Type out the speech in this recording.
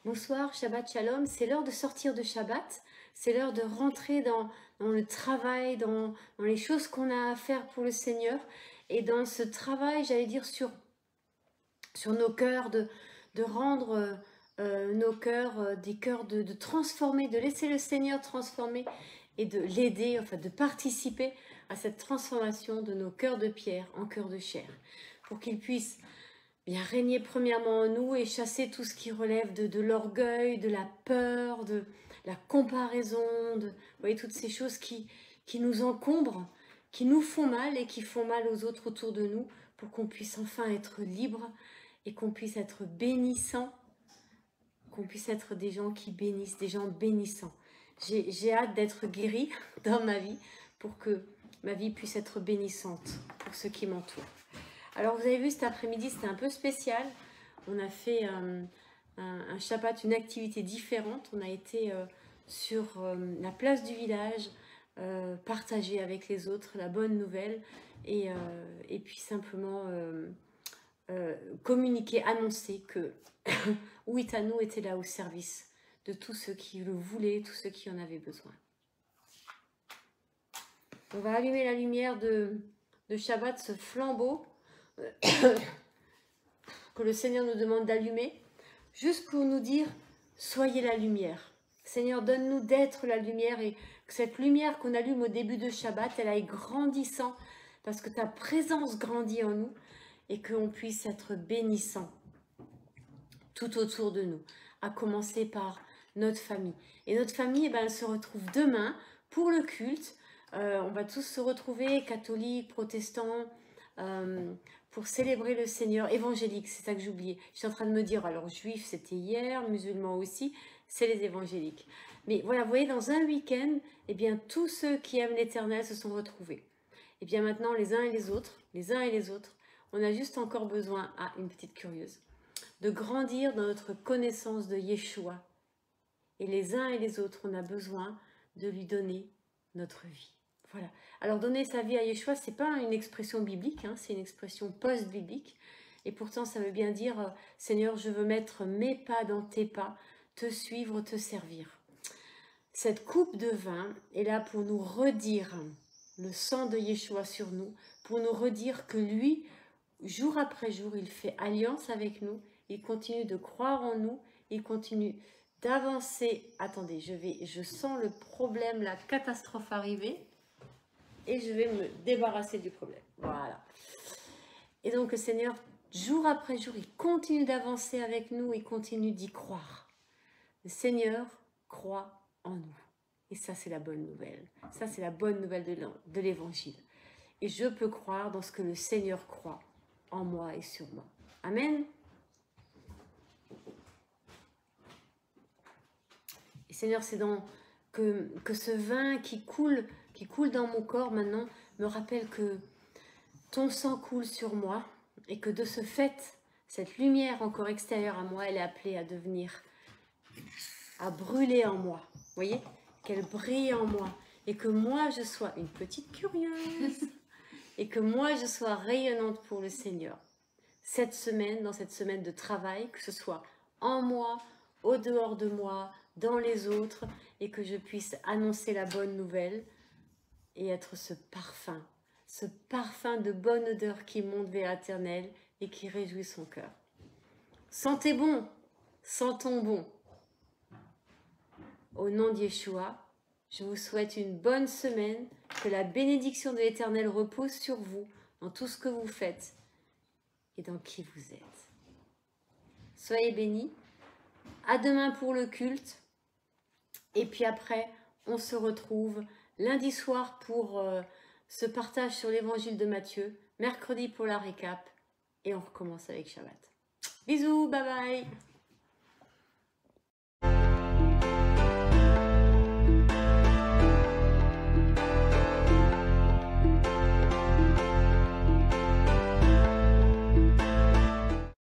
Bonsoir, Shabbat Shalom, c'est l'heure de sortir de Shabbat, c'est l'heure de rentrer dans le travail, dans les choses qu'on a à faire pour le Seigneur. Et dans ce travail, j'allais dire, sur nos cœurs, de rendre nos cœurs des cœurs de transformer, de laisser le Seigneur transformer et de l'aider, enfin de participer à cette transformation de nos cœurs de pierre en cœurs de chair, pour qu'il puisse bien régner premièrement en nous et chasser tout ce qui relève de l'orgueil, de la peur, de la comparaison, vous voyez, toutes ces choses qui nous encombrent, qui nous font mal et qui font mal aux autres autour de nous, pour qu'on puisse enfin être libre et qu'on puisse être bénissant, qu'on puisse être des gens qui bénissent, des gens bénissants. J'ai hâte d'être guérie dans ma vie pour que ma vie puisse être bénissante pour ceux qui m'entourent. Alors vous avez vu, cet après-midi, c'était un peu spécial. On a fait un Shabbat, une activité différente. On a été sur la place du village, partager avec les autres la bonne nouvelle et puis simplement communiquer, annoncer que Uitano était là au service de tous ceux qui le voulaient, tous ceux qui en avaient besoin. On va allumer la lumière de Shabbat, ce flambeau que le Seigneur nous demande d'allumer, juste pour nous dire, soyez la lumière. Seigneur, donne-nous d'être la lumière et que cette lumière qu'on allume au début de Shabbat, elle aille grandissant parce que ta présence grandit en nous et qu'on puisse être bénissant tout autour de nous, à commencer par notre famille. Et notre famille, eh ben, elle se retrouve demain pour le culte. On va tous se retrouver, catholiques, protestants, pour célébrer le Seigneur, évangélique, c'est ça que j'oubliais. Je suis en train de me dire, alors juifs c'était hier, musulmans aussi, c'est les évangéliques. Mais voilà, vous voyez, dans un week-end, eh bien, tous ceux qui aiment l'Éternel se sont retrouvés. Et bien maintenant, les uns et les autres, on a juste encore besoin, une petite curieuse, de grandir dans notre connaissance de Yeshua. Et les uns et les autres, on a besoin de lui donner notre vie. Voilà. Alors donner sa vie à Yeshua, c'est pas une expression biblique, hein, c'est une expression post-biblique. Et pourtant, ça veut bien dire, Seigneur, je veux mettre mes pas dans tes pas, te suivre, te servir. Cette coupe de vin est là pour nous redire le sang de Yeshua sur nous, pour nous redire que lui, jour après jour, il fait alliance avec nous, il continue de croire en nous, il continue d'avancer. Attendez, je sens le problème, la catastrophe arriver. Et je vais me débarrasser du problème. Voilà. Et donc le Seigneur, jour après jour, il continue d'avancer avec nous, il continue d'y croire. Le Seigneur croit en nous. Et ça, c'est la bonne nouvelle. Ça, c'est la bonne nouvelle de l'Évangile. Et je peux croire dans ce que le Seigneur croit en moi et sur moi. Amen. Et Seigneur, c'est que ce vin qui coule dans mon corps maintenant me rappelle que ton sang coule sur moi et que de ce fait, cette lumière encore extérieure à moi, elle est appelée à devenir, à brûler en moi. Vous voyez, qu'elle brille en moi et que moi je sois une petite curieuse et que moi je sois rayonnante pour le Seigneur. Cette semaine, dans cette semaine de travail, que ce soit en moi, au dehors de moi, dans les autres, et que je puisse annoncer la bonne nouvelle et être ce parfum de bonne odeur qui monte vers l'Éternel et qui réjouit son cœur. Sentez bon, sentons bon. Au nom de Yeshua, je vous souhaite une bonne semaine, que la bénédiction de l'Éternel repose sur vous, dans tout ce que vous faites et dans qui vous êtes. Soyez bénis. À demain pour le culte. Et puis après, on se retrouve lundi soir pour ce partage sur l'évangile de Matthieu, mercredi pour la récap, et on recommence avec Shabbat. Bisous, bye bye.